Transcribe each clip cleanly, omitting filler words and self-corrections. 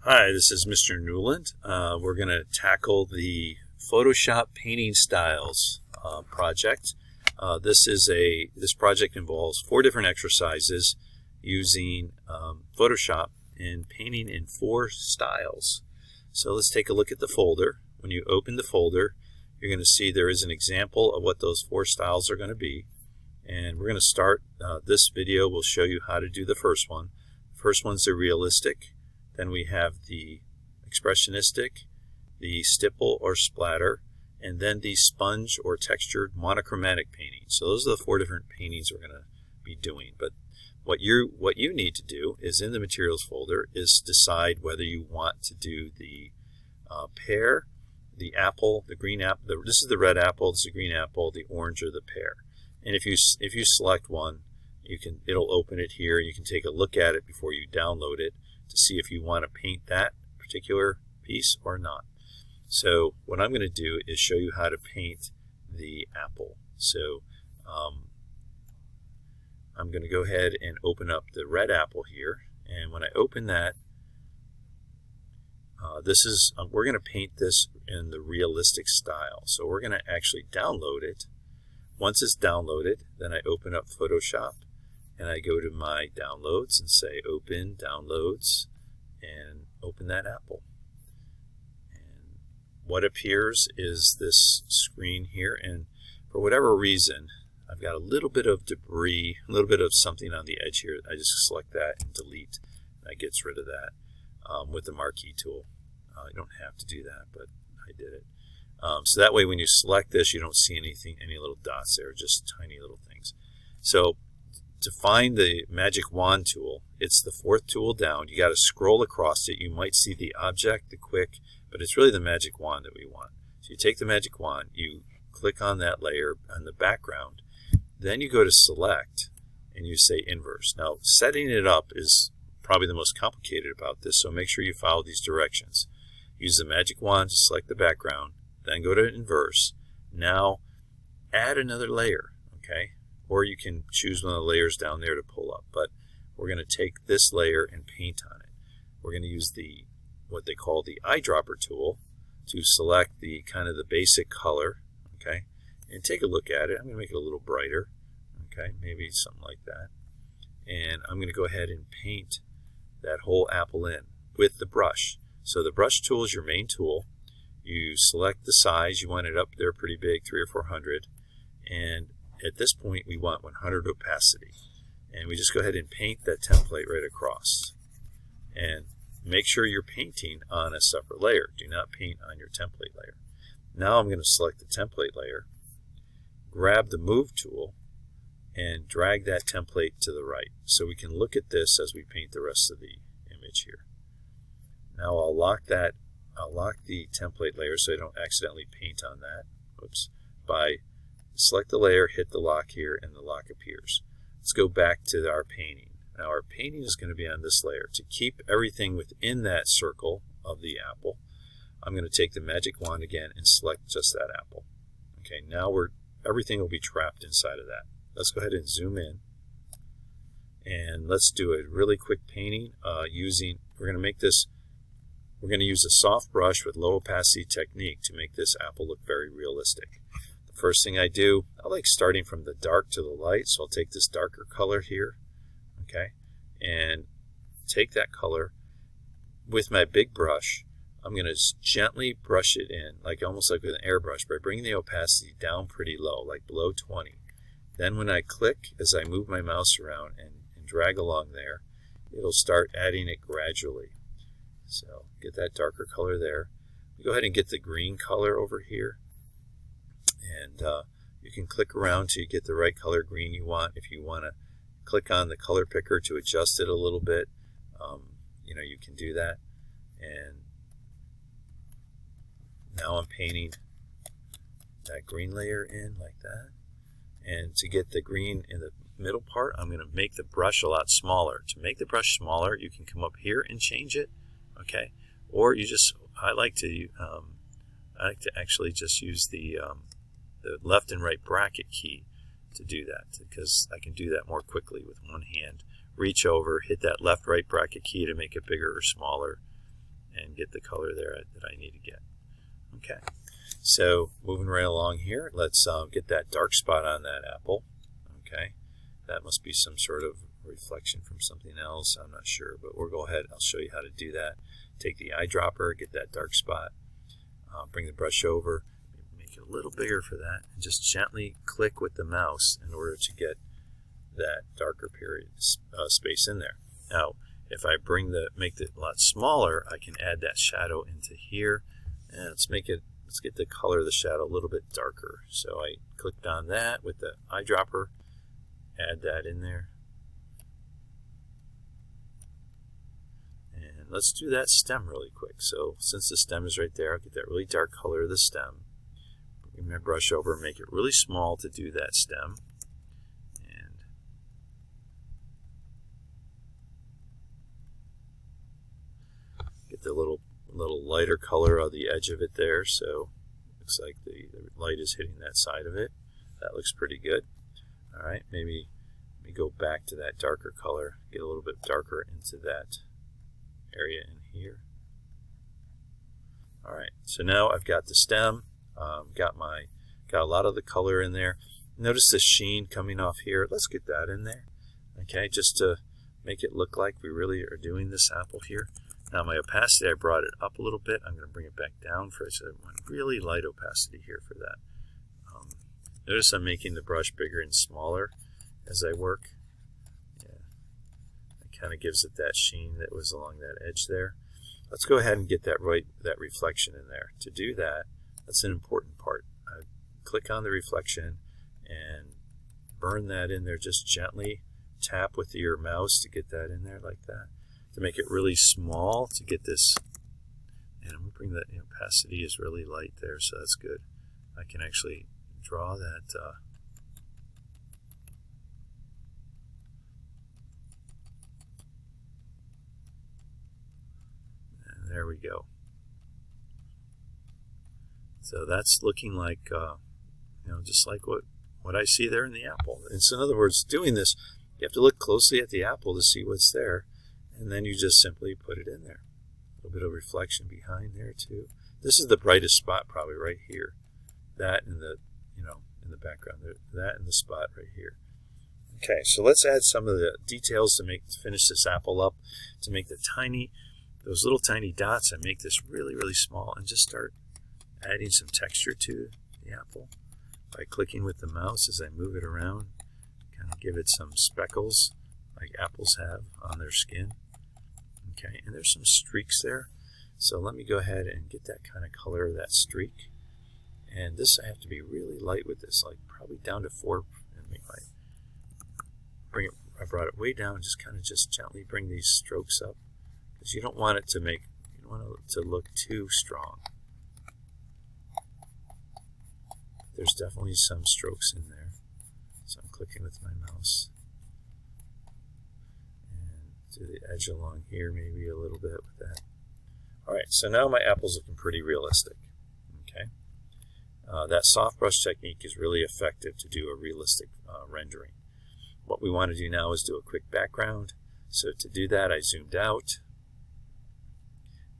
Hi, this is Mr. Newland. We're going to tackle the Photoshop painting styles project. This project involves 4 different exercises using Photoshop and painting in 4 styles. So let's take a look at the folder. When you open the folder, you're going to see there is an example of what those 4 styles are going to be. And we're going to start this video. We'll show you how to do the first one. The first one's the realistic. Then we have the expressionistic, the stipple or splatter, and then the sponge or textured monochromatic painting. So those are the 4 different paintings we're going to be doing. But what you need to do is in the materials folder is decide whether you want to do the pear, the apple, the green apple. This is the red apple, this is the green apple, the orange, or the pear. And if you select one, it'll open it here. You can take a look at it before you download it to see if you want to paint that particular piece or not. So what I'm going to do is show you how to paint the apple. So I'm going to go ahead and open up the red apple here, and when I open that, we're going to paint this in the realistic style. So we're going to actually download it. Once it's downloaded, then I open up Photoshop and I go to my downloads and say open downloads and open that apple. And what appears is this screen here, and for whatever reason I've got a little bit of debris, a little bit of something on the edge here. I just select that and delete. That gets rid of that with the marquee tool. You don't have to do that, but I did it. So that way when you select this, you don't see any little dots there, just tiny little things. So to find the magic wand tool, it's the 4th tool down. You got to scroll across it. You might see the object, the quick, but it's really the magic wand that we want. So you take the magic wand, you click on that layer on the background, then you go to select and you say inverse. Now setting it up is probably the most complicated about this, so make sure you follow these directions. Use the magic wand to select the background, then go to inverse. Now add another layer, okay? Or you can choose one of the layers down there to pull up, but we're going to take this layer and paint on it. We're going to use what they call the eyedropper tool to select the kind of the basic color, okay? And take a look at it. I'm going to make it a little brighter, okay? Maybe something like that. And I'm going to go ahead and paint that whole apple in with the brush. So the brush tool is your main tool. You select the size. You want it up there pretty big, 300 or 400. And at this point, we want 100 opacity. And we just go ahead and paint that template right across. And make sure you're painting on a separate layer. Do not paint on your template layer. Now I'm going to select the template layer, grab the Move tool, and drag that template to the right. So we can look at this as we paint the rest of the image here. Now I'll lock the template layer so I don't accidentally paint on that. Oops. By select the layer, hit the lock here, and the lock appears. Let's go back to our painting. Now our painting is going to be on this layer. To keep everything within that circle of the apple, I'm going to take the magic wand again and select just that apple. Okay, now everything will be trapped inside of that. Let's go ahead and zoom in. And let's do a really quick painting we're going to use a soft brush with low opacity technique to make this apple look very realistic. First thing I do, I like starting from the dark to the light, so I'll take this darker color here, okay, and take that color with my big brush. I'm going to gently brush it in, almost like with an airbrush, by bringing the opacity down pretty low, like below 20. Then when I click, as I move my mouse around and drag along there, it'll start adding it gradually. So get that darker color there. Go ahead and get the green color over here. And you can click around till you get the right color green you want. If you want to click on the color picker to adjust it a little bit, you can do that. And now I'm painting that green layer in like that. And to get the green in the middle part, I'm going to make the brush a lot smaller. To make the brush smaller, you can come up here and change it, okay? Or I like to actually just use the left and right bracket key to do that, because I can do that more quickly with one hand. Reach over, hit that left right bracket key to make it bigger or smaller, and get the color there that I need to get. Okay, so moving right along here, let's get that dark spot on that apple. Okay, that must be some sort of reflection from something else. I'm not sure, but we'll go ahead. I'll show you how to do that. Take the eyedropper, get that dark spot, bring the brush over, make it a little bigger for that, and just gently click with the mouse in order to get that darker period space in there. Now, if I make it a lot smaller, I can add that shadow into here, and let's get the color of the shadow a little bit darker. So I clicked on that with the eyedropper, add that in there. And let's do that stem really quick. So since the stem is right there, I'll get that really dark color of the stem. Bring my brush over, make it really small to do that stem. And get the little lighter color of the edge of it there. So looks like the light is hitting that side of it. That looks pretty good. All right, maybe let me go back to that darker color, get a little bit darker into that area in here. All right, so now I've got the stem, got a lot of the color in there. Notice the sheen coming off here. Let's get that in there. Okay, just to make it look like we really are doing this apple here. Now my opacity, I brought it up a little bit. I'm going to bring it back down for a really light opacity here for that. Notice I'm making the brush bigger and smaller as I work. Yeah, it kind of gives it that sheen that was along that edge there. Let's go ahead and get that reflection in there. To do that, that's an important part. Click on the reflection and burn that in there just gently. Tap with your mouse to get that in there like that. To make it really small to get this, and I'm going to bring that opacity is really light there, so that's good. I can actually draw that and there we go. So that's looking like just like what I see there in the apple. And so in other words, doing this, you have to look closely at the apple to see what's there, and then you just simply put it in there. A little bit of reflection behind there too. This is the brightest spot probably right here. That in the in the background there, that in the spot right here. Okay, so let's add some of the details to finish this apple up, to make those little tiny dots, and make this really, really small, and just start adding some texture to the apple by clicking with the mouse as I move it around. Kind of give it some speckles like apples have on their skin. Okay, and there's some streaks there. So let me go ahead and get that kind of color of that streak. And this, I have to be really light with this, like probably down to 4. And I brought it way down, just kind of gently bring these strokes up, because you don't want it to look too strong. There's definitely some strokes in there. So I'm clicking with my mouse. And do the edge along here maybe a little bit with that. Alright, so now my apple's looking pretty realistic. Okay, that soft brush technique is really effective to do a realistic rendering. What we want to do now is do a quick background. So to do that, I zoomed out,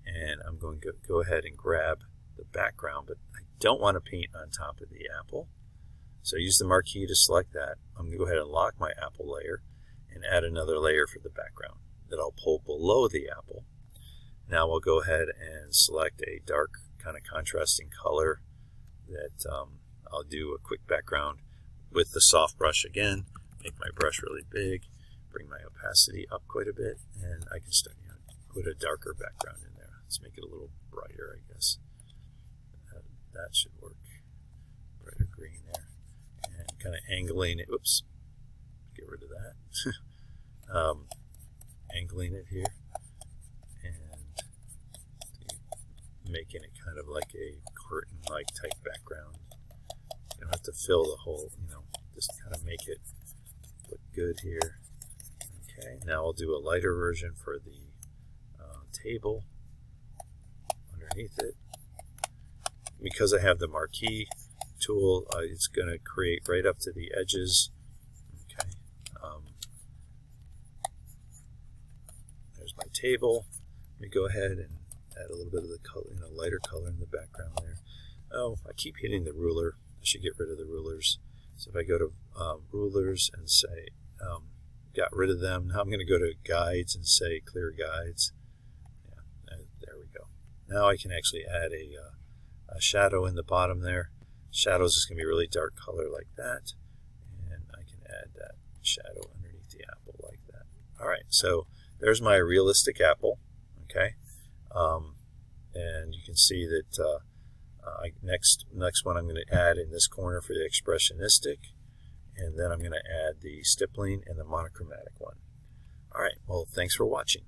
and I'm going to go ahead and grab the background, but I don't want to paint on top of the apple. So use the marquee to select that. I'm going to go ahead and lock my apple layer and add another layer for the background that I'll pull below the apple. Now we'll go ahead and select a dark kind of contrasting color that I'll do a quick background with the soft brush again. Make my brush really big, bring my opacity up quite a bit, and I can start put a darker background in there. Let's make it a little brighter, I guess. That should work. Brighter green there. And kind of angling it. Oops. Get rid of that. Angling it here. And making it kind of like a curtain-like type background. You don't have to fill the whole, just kind of make it look good here. Okay, now I'll do a lighter version for the table underneath it. Because I have the marquee tool, it's going to create right up to the edges. Okay, there's my table. Let me go ahead and add a little bit of the color, lighter color in the background there. Oh, I keep hitting the ruler. I should get rid of the rulers. So if I go to rulers and say, got rid of them, now I'm going to go to guides and say clear guides. Yeah, there we go. Now I can actually add a shadow in the bottom there. Shadows is going to be a really dark color like that. And I can add that shadow underneath the apple like that. All right, so there's my realistic apple. Okay, and you can see that next one I'm going to add in this corner for the expressionistic, and then I'm going to add the stippling and the monochromatic one. All right, well, thanks for watching.